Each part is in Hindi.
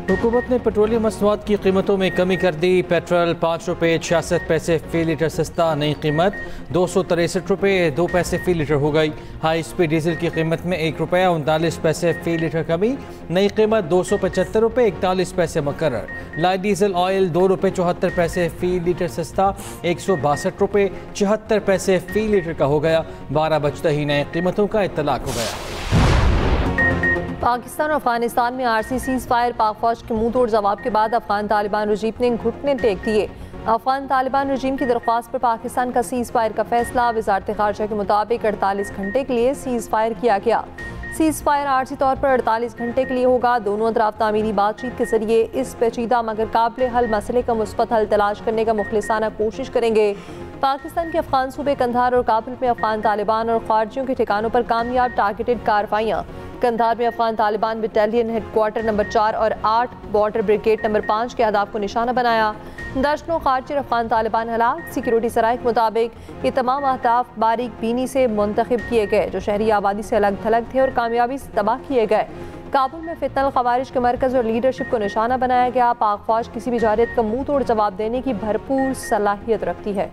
हुकूमत ने पेट्रोलियम मसनूआत की कीमतों में कमी कर दी। पेट्रोल 5 रुपये 66 पैसे फ़ी लीटर सस्ता, नई कीमत 263 रुपये 2 पैसे फ़ी लीटर हो गई। हाई स्पीड डीजल की कीमत में 1 रुपया 39 पैसे फ़ी लीटर कमी, नई कीमत 275 रुपये 41 पैसे मुकर्रर। लाइट डीजल ऑयल 2 रुपये 74 पैसे फ़ी लीटर सस्ता, 162 रुपये 74 पैसे फ़ी लीटर का हो गया। 12 बजते ही नए कीमतों का इत्तलाक हो गया। पाकिस्तान और अफगानिस्तान में आरसी सीज फायर पाक फौज के मुंह तोड़ जवाब के बाद अफगान तालिबान रजीम ने घुटने टेक दिए। अफगान तालिबान रजीम की दरख्वास्त पर पाकिस्तान का सीज फायर का फैसला। वजारत खारजा के मुताबिक 48 घंटे के लिए सीज फायर किया गया। सीज फायर आर्जी तौर पर 48 घंटे के लिए होगा। दोनों अतराफ तामीरी बातचीत के जरिए इस पेचीदा मगर काबिल हल मसले का मुस्बत हल तलाश करने का मुखलिसाना कोशिश करेंगे। पाकिस्तान के अफगान सूबे कंधार और काबुल में अफगान तालिबान और खारजियों के ठिकानों पर कामयाब टारगेटेड कार्रवाइयाँ। कंधार में Afghan Taliban battalion headquarter number 4 और 8 बॉर्डर ब्रिगेड नंबर 5 के अहदाफ को निशाना बनाया। दर्जनों खारजी और अफगान तालिबान हलाक। सिक्योरिटी सराय के मुताबिक ये तमाम अहदाफ बारीक बीनी से मुंतखब किए गए जो शहरी आबादी से अलग थलग थे और कामयाबी से तबाह किए गए। काबुल में फितनल खवारिज के मरकज़ और लीडरशिप को निशाना बनाया गया। पाक फौज किसी भी जारियत का मुंह तोड़ जवाब देने की भरपूर सलाहियत रखती है।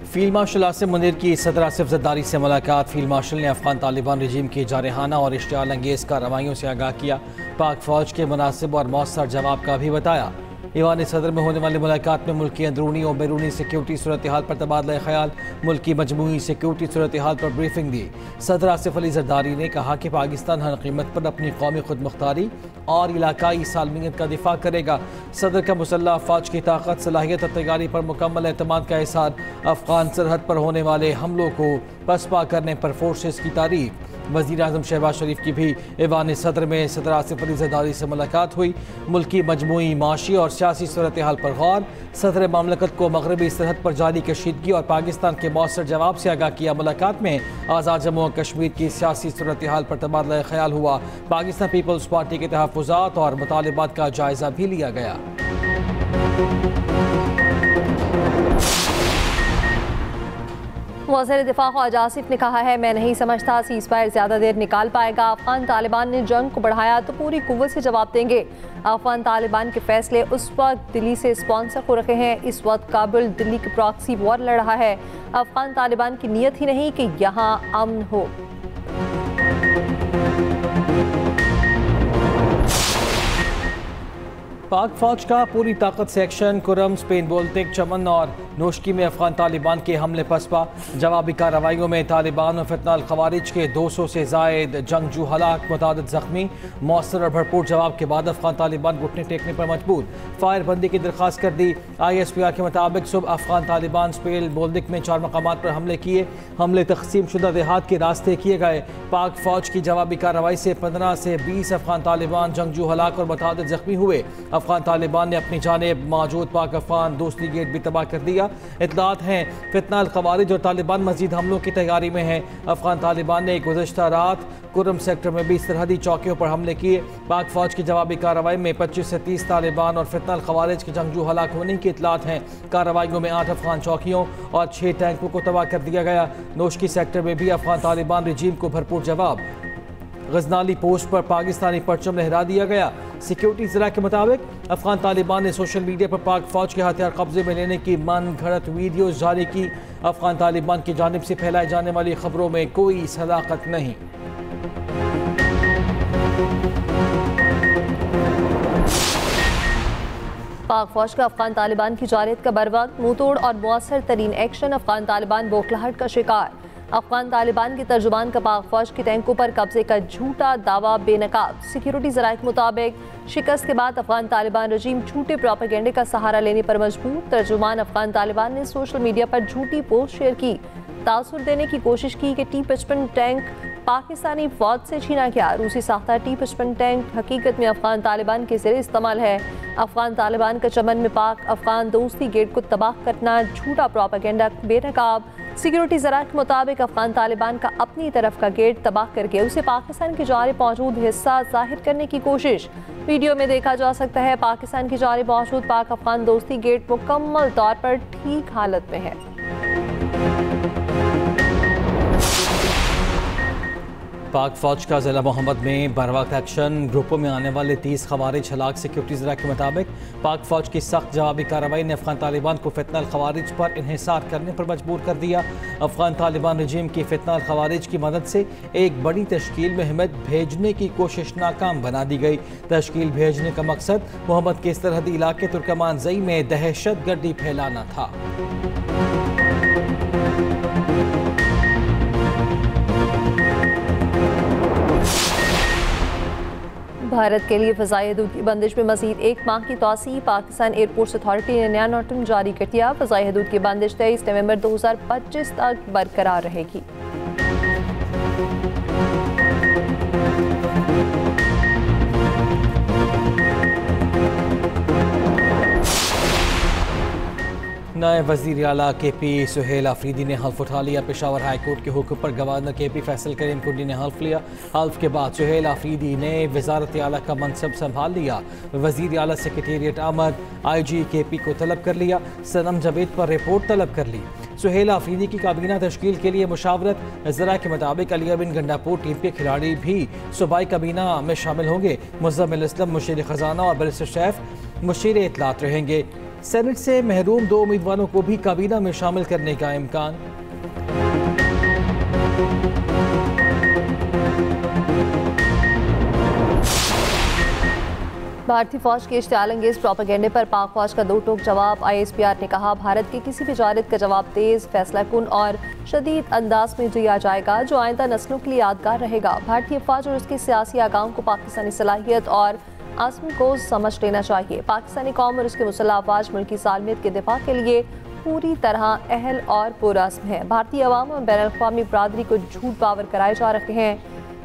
फील्ड मार्शल आसिम मुनीर की सदर आसिफ जरदारी से मुलाकात। फील्ड मार्शल ने अफगान तालिबान रजीम की जारहाना और इश्तियाल अंगेज़ कार्रवाइयों से आगाह किया। पाक फौज के मुनासिब और मौसर जवाब का भी बताया। ईवान सदर में होने वाली मुलाकात में मुल्क की अंदरूनी और बैरूनी सिक्योरिटी सूरत हाल पर तबादला ख्याल, मुल्क की मजमूई सिक्योरिटी सूरत हाल पर ब्रीफिंग दी। सदर आसिफ अली जरदारी ने कहा कि पाकिस्तान हर कीमत पर अपनी कौमी खुद मुख्तारी और इलाकाई सालमियत का दिफा करेगा। सदर का मुसल्लह अफवाज की ताकत, सलाहियत और तैयारी पर मुकम्मल एतमाद का इज़हार। अफगान सरहद पर होने वाले हमलों को पसपा करने पर फोर्सेस की तारीफ। वज़ीर आज़म शहबाज शरीफ की भी ईवान सदर में सदर आसिफ अली जरदारी से मुलाकात हुई। मुल्क की मजमूई माशी और सियासी सूरत हाल पर गौर। सदर मामलकत को मगरबी सरहद पर जारी कशीदगी और पाकिस्तान के मौसर जवाब से आगाह किया। मुलाकात में आज़ाद जम्मू और कश्मीर की सियासी सूरत हाल पर तबादला ख्याल हुआ। पाकिस्तान पीपल्स पार्टी के तहफ़्फ़ुज़ात और मुतालिबात का जायज़ा भी लिया गया। वज़ीर दिफा ख्वाजा आसिफ ने कहा है, मैं नहीं समझता सीज़ फायर ज़्यादा देर निकाल पाएगा। अफगान तालिबान ने जंग को बढ़ाया तो पूरी कुव्वत से जवाब देंगे। अफगान तालिबान के फैसले उस वक्त दिल्ली से स्पॉन्सर हो रखे हैं। इस वक्त काबुल दिल्ली के प्रॉक्सी वॉर लड़ रहा है। अफगान तालिबान की नीयत ही नहीं कि यहाँ अमन हो। पाक फौज का पूरी ताकत से एक्शन। कुरम, स्पेन बोल्टिक, चमन और नोशकी में अफगान तालिबान के हमले पसपा। जवाबी कार्रवाइयों में तालिबान और फितनाल खवारिज के 200 से जायद जंगजू हलाक, मुतादिद जख्मी। मौसर और भरपूर जवाब के बाद अफगान तालिबान घुटने टेकने पर मजबूर, फायर बंदी की दरख्वास्त कर दी। ISPR के मुताबिक सुबह अफगान तालिबान स्पेन बोल्टिक में 4 मकामात पर हमले किए। हमले तकसीम शुदा देहात के रास्ते किए गए। पाक फौज की जवाबी कार्रवाई से 15 से 20 अफगान तालिबान जंगजू हलाक और मुतादिद जख्मी हुए। अफगान तालिबान ने अपनी जानिब मौजूद पाक अफगान दूसरी गेट भी तबाह कर दिया। इत्तलात हैं फितनाल खवारिज और तालिबान मजीद हमलों की तैयारी में हैं। अफगान तालिबान ने गुज़श्ता रात कुरम सेक्टर में भी सरहदी चौकियों पर हमले किए। पाक फौज की जवाबी कार्रवाई में 25 से 30 तालिबान और फितनाल खवारिज के जंगजू हलाक होने की इत्तलात हैं। कार्रवाइयों में 8 अफगान चौकियों और 6 टैंकों को तबाह कर दिया गया। नोशकी सेक्टर में भी अफगान तालिबान रजीम को भरपूर जवाब। गजनाली पोस्ट पर पाकिस्तानी परचम लहरा दिया गया। सिक्योरिटी ज़रा के मुताबिक अफगान तालिबान ने सोशल मीडिया पर पाक फौज के हथियार कब्जे में लेने की मन घड़त वीडियो जारी की। अफगान तालिबान की जानिब से फैलाई जाने वाली खबरों में कोई सदाकत नहीं। पाक फौज का अफगान तालिबान की जारियत का बरवक्त मुंह तोड़ और मौसर तरीन एक्शन। अफगान तालिबान बौखलाहट का शिकार। अफगान तालिबान के तर्जुमान का पाक फौज के टैंकों पर कब्जे का झूठा दावा बेनकाब। सिक्योरिटी ज़राए के मुताबिक शिकस्त के बाद अफगान तालिबान रजीम झूठे प्रोपेगेंडे का सहारा लेने पर मजबूर। तर्जुमान अफगान तालिबान ने सोशल मीडिया पर झूठी पोस्ट शेयर की, तासुर देने की कोशिश की कि T-55 टैंक पाकिस्तानी फौज से छीना गया। रूसी साख्ता T-55 टैंक हकीकत में अफगान तालिबान के ज़रिए इस्तेमाल है। अफगान तालिबान का चमन में पाक अफगान दोस्ती गेट को तबाह करना झूठा प्रोपेगेंडा बेनकाब। सिक्योरिटी ज़रा के मुताबिक अफगान तालिबान का अपनी तरफ का गेट तबाह करके उसे पाकिस्तान की जानिब मौजूद हिस्सा जाहिर करने की कोशिश। वीडियो में देखा जा सकता है पाकिस्तान की जानिब मौजूद पाक अफगान दोस्ती गेट मुकम्मल तौर पर ठीक हालत में है। पाक फौज का ज़िला मोहम्मद में बरवक्त एक्शन। ग्रुपों में आने वाले 30 खवारिज हलाक। सिक्योरिटी ज़रा के मुताबिक पाक फौज की सख्त जवाबी कार्रवाई ने अफगान तालिबान को फितना खवारिज पर इन्हिसार करने पर मजबूर कर दिया। अफगान तालिबान रजीम की फितना खवारिज की मदद से एक बड़ी तश्कील में हिम्मत भेजने की कोशिश नाकाम बना दी गई। तश्कील भेजने का मकसद मोहम्मद के सरहदी इलाके तुर्कमान ज़ई में दहशत गर्दी फैलाना था। भारत के लिए फ़ज़ाई हदूद की बंदिश में मज़ीद 1 माह की तौसीह। पाकिस्तान एयरपोर्ट्स अथॉरिटी ने नया नोटिस जारी कर दिया। फ़ज़ाई हदूद की बंदिश 23 नवंबर 2025 तक बरकरार रहेगी। नए वज़ीर आला KP सुहेल आफरीदी ने हल्फ उठा लिया। पेशावर हाई कोर्ट के हुक्म पर गवर्नर KP फैसल करीम कुंडी ने हल्फ लिया। हल्फ के बाद सुहेल आफरीदी ने वज़ारत आला का मनसब संभाल लिया। वज़ीर आला सेक्रेटेरिएट आमद IG KP को तलब कर लिया। सनम जावेद पर रिपोर्ट तलब कर ली। सुहेल आफरीदी की काबीना तश्कील के लिए मुशावरत। ज़रा के मुताबिक अलिया बिन गंडापुर टीम के खिलाड़ी भी सूबाई काबीना में शामिल होंगे। मुज़म्मिल असलम मुशीर ख़जाना और बैरिस्टर शैफ मुशीर इत्तलात रहेंगे। सेनेट से महरूम 2 उम्मीदवारों को भी काबीना में शामिल करने का इम्कान। भारतीय फौज के इश्तियाल अंगेज प्रोपेगेंडे पर पाक फौज का 2 टोक जवाब। ISPR ने कहा भारत की किसी भी जानिब का जवाब तेज, फैसला कुन और शदीद अंदाज में दिया जाएगा जो आइंदा नस्लों के लिए यादगार रहेगा। भारतीय फौज और उसके सियासी आगाम को पाकिस्तानी सलाहियत और आज़म को समझ लेना चाहिए। पाकिस्तानी कौम और उसके मुसल्लह अफवाज मुल्की सालमियत के दिफा के लिए पूरी तरह अहल और पुरअज़्म है। भारतीय अवाम और बैनुल अक़वामी बरादरी को झूठ पावर कराए जा रहे हैं।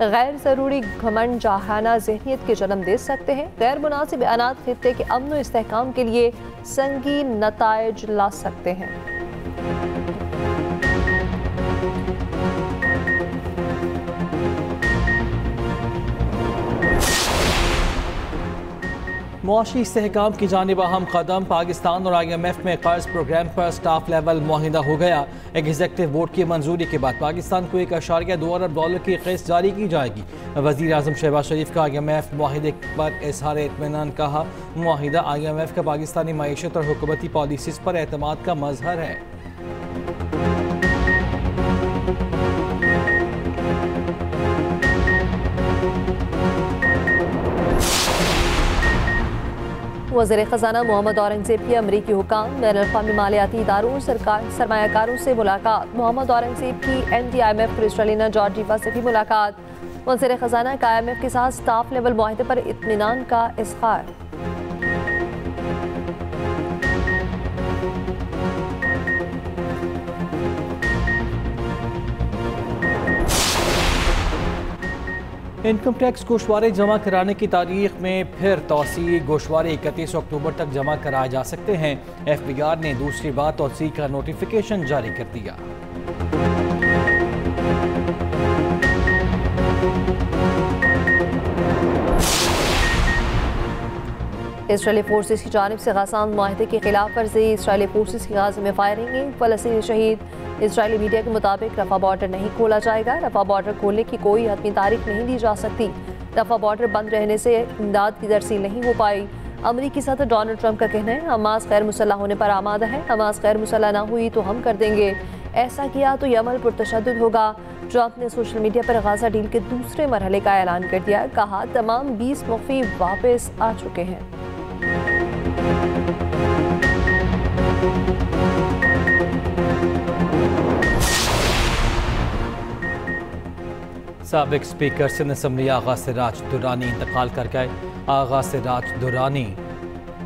गैर ज़रूरी घमंड जहाना ज़हनियत के जन्म दे सकते हैं। गैर मुनासिब बयानात खित्ते के अमन व इस्तेहकाम के लिए संगीन नताइज ला सकते हैं। मुआशी इस्तेहकाम की जानिब अहम कदम। पाकिस्तान और IMF में कर्ज प्रोग्राम पर स्टाफ लेवल मुआहिदा हो गया। एग्जीक्यूटिव बोर्ड की मंजूरी के बाद पाकिस्तान को $1.2 अरब की किस्त जारी की जाएगी। वज़ीर आज़म शहबाज शरीफ का IMF मुआहिदे पर इजहार इत्मीनान। कहा मुआहिदा IMF का पाकिस्तानी मईशत और हुकूमती पॉलिसीज़ पर एतमाद का मजहर है। वज़ीर ख़ज़ाना मोहम्मद औरंगज़ेब की अमरीकी हुकाम। बैनुल अक़वामी मालियाती इदारों और सरमायाकारों से मुलाकात। मोहम्मद औरंगज़ेब की MD IMF क्रिस्टलिना जॉर्जीवा से भी मुलाकात। वज़ीर ख़ज़ाना का IMF के साथ स्टाफ लेवल मुआहिदे पर इत्मीनान का इज़हार। इनकम टैक्स गोशवारे जमा कराने की तारीख में फिर तौसी। गोशवारे 31 अक्टूबर तक जमा कराए जा सकते हैं। FBR ने दूसरी बार तौसी का नोटिफिकेशन जारी कर दिया। इसराइली फोर्सेस की जानिब से गजा मुआहिदे की खिलाफ वर्जी। इसराइली फोर्सेस की गाजा में फायरिंग, फ़लस्तीनी शहीद। इसराइली मीडिया के मुताबिक रफा बॉर्डर नहीं खोला जाएगा। रफा बॉर्डर खोलने की कोई हतमी तारीख नहीं दी जा सकती। रफा बॉर्डर बंद रहने से इमदाद की तरसील नहीं हो पाई। अमरीकी सदर डोनाल्ड ट्रंप का कहना है हमास गैर मुसल्लह होने पर आमादा है। हमास गैर मुसल्लह ना हुई तो हम कर देंगे। ऐसा किया तो यह अमल पुरतशद्दुद होगा। ट्रंप ने सोशल मीडिया पर गाजा डील के दूसरे मरहले का ऐलान कर दिया। कहा तमाम 20 मुख्फी वापस आ चुके हैं। साबिक स्पीकर सिंध असम्बली आगा सिराज दुरानी इंतकाल कर गए। आगा सिराज दुरानी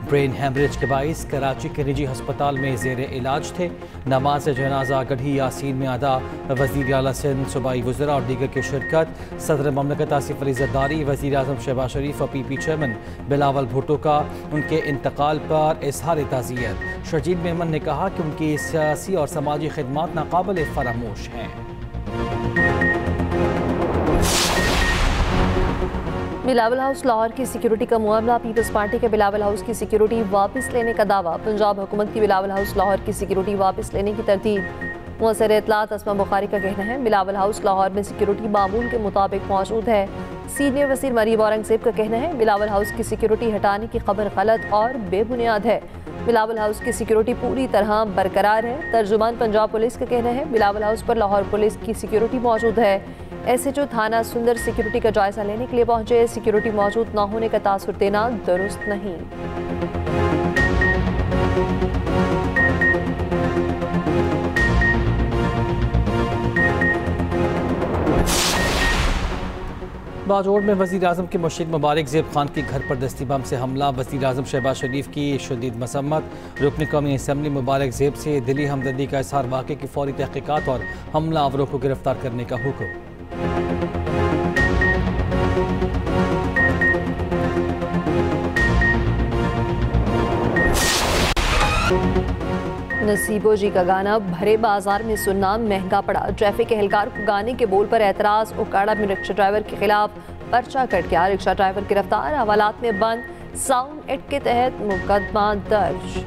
ब्रेन हैमरेज के बाइस कराची के निजी अस्पताल में जेर इलाज थे। नमाज जनाजा गढ़ी यासीन में अदा। वज़ीर आला सिंध, सूबाई वज़रा और दीगर की शिरकत। सदर ममलकत आसिफ अली ज़रदारी, वज़ीर आज़म शहबाज शरीफ और पीपी चेयरमैन बिलावल भुट्टो का उनके इंतकाल पर इजहार ताज़ियत। शर्जील मेमन ने कहा कि उनकी सियासी और समाजी खिदमात नाकाबिल फरामोश हैं। बिलावल हाउस लाहौर की सिक्योरिटी का मामला। पीपल्स पार्टी के बिलावल हाउस की सिक्योरिटी वापस लेने का दावा। पंजाब हुकूमत की बिलावल हाउस लाहौर की सिक्योरिटी वापस लेने की तरतीब। मुअस्सर इत्तलात अस्मा बुखारी का कहना है बिलावल हाउस लाहौर में सिक्योरिटी मामूल के मुताबिक मौजूद है। सीनियर वज़ीर मरीम औरंगज़ेब का कहना है बिलावल हाउस की सिक्योरिटी हटाने की खबर गलत और बेबुनियाद है। बिलावल हाउस की सिक्योरिटी पूरी तरह बरकरार है। तर्जुमान पंजाब पुलिस का कहना है बिलावल हाउस पर लाहौर पुलिस की सिक्योरिटी मौजूद है। SHO थाना सुंदर सिक्योरिटी का जायजा लेने के लिए पहुंचे। सिक्योरिटी मौजूद न होने का तासुर देना दुरुस्त नहीं। बाजोड़ में वज़ीर आज़म के मुर्शिद मुबारक ज़ेब खान के घर पर दस्ती बम से हमला। वज़ीर आज़म शहबाज शरीफ की शदीद मसम्मत। रुकन कौमी असम्बली मुबारक ज़ेब से दिली हमदर्दी का इज़हार। वाक़े की फौरी तहक़ीक़ात और हमलावरों को गिरफ्तार करने का हुक्म। नसीबो जी का गाना भरे बाजार में सुनना महंगा पड़ा। ट्रैफिक एहलकार को गाने के बोल पर एतराज़। उकाड़ा में रिक्शा ड्राइवर के खिलाफ पर्चा कट गया। रिक्शा ड्राइवर गिरफ्तार, हवालात में बंद। साउंड एक्ट के तहत मुकदमा दर्ज।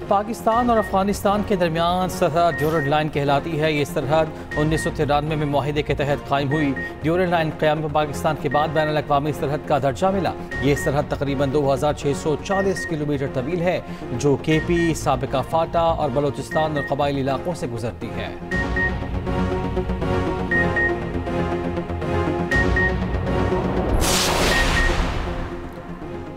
पाकिस्तान और अफगानिस्तान के दरमियान सरहद ड्यूरेंट लाइन कहलाती है। ये सरहद 1993 में माहिदे के तहत कायम हुई। ड्यूरेंट लाइन क़याम में पाकिस्तान के बाद बैनुल अक़वामी सरहद का दर्जा मिला। ये सरहद तकरीबन 2640 किलोमीटर तवील है, जो KP, साबिका फाटा और बलोचिस्तान और कबाइली इलाकों से गुजरती है।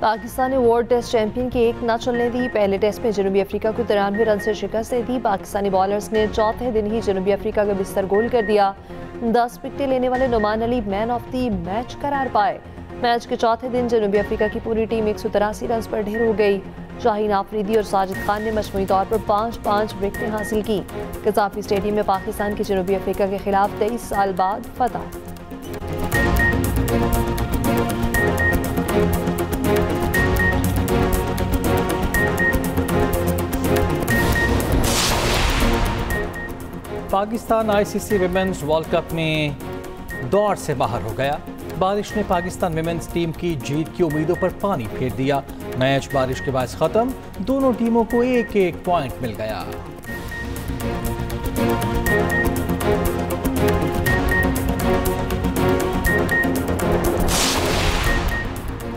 पाकिस्तान ने वर्ल्ड टेस्ट चैंपियन की एक न चलने दी। पहले टेस्ट में जनूबी अफ्रीका को 93 रन से शिकस्त दे दी। पाकिस्तानी बॉलर्स ने चौथे दिन ही जनूबी अफ्रीका का बिस्तर गोल कर दिया। 10 विकेटें लेने वाले Nauman Ali man of the match करार पाए। मैच के चौथे दिन जनूबी अफ्रीका की पूरी टीम 183 रन पर ढेर हो गई। शाहीन आफरीदी और साजिद खान ने मजमूई तौर पर 5-5 विकेटें हासिल की। कज़ाफी स्टेडियम में पाकिस्तान की जनूबी अफ्रीका के खिलाफ 23 साल बाद फतह। Pakistan ICC women's world cup में दौड़ से बाहर हो गया। बारिश ने पाकिस्तान विमेंस टीम की जीत की उम्मीदों पर पानी फेर दिया। मैच बारिश के बाद खत्म। दोनों टीमों को एक पॉइंट मिल गया।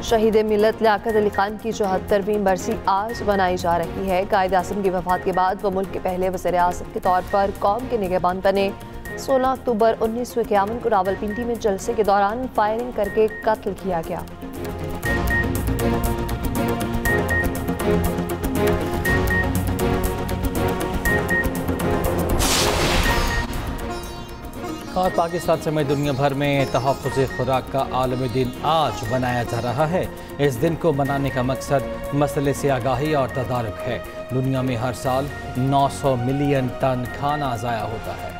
शहीद मिलत लियाकत अली खान की 74वीं बरसी आज बनाई जा रही है। कायद आज़म की वफात के बाद वो मुल्क के पहले वज़ीर आज़म के तौर पर कौम के निगहबान बने। 16 अक्टूबर 1951 को रावलपिंडी में जलसे के दौरान फायरिंग करके कत्ल किया गया। और पाकिस्तान समेत दुनिया भर में तहफ़्फ़ुज़ खुराक का आलमी दिन आज मनाया जा रहा है। इस दिन को मनाने का मकसद मसले से आगाही और तदारुक है। दुनिया में हर साल 900 मिलियन टन खाना ज़ाया होता है।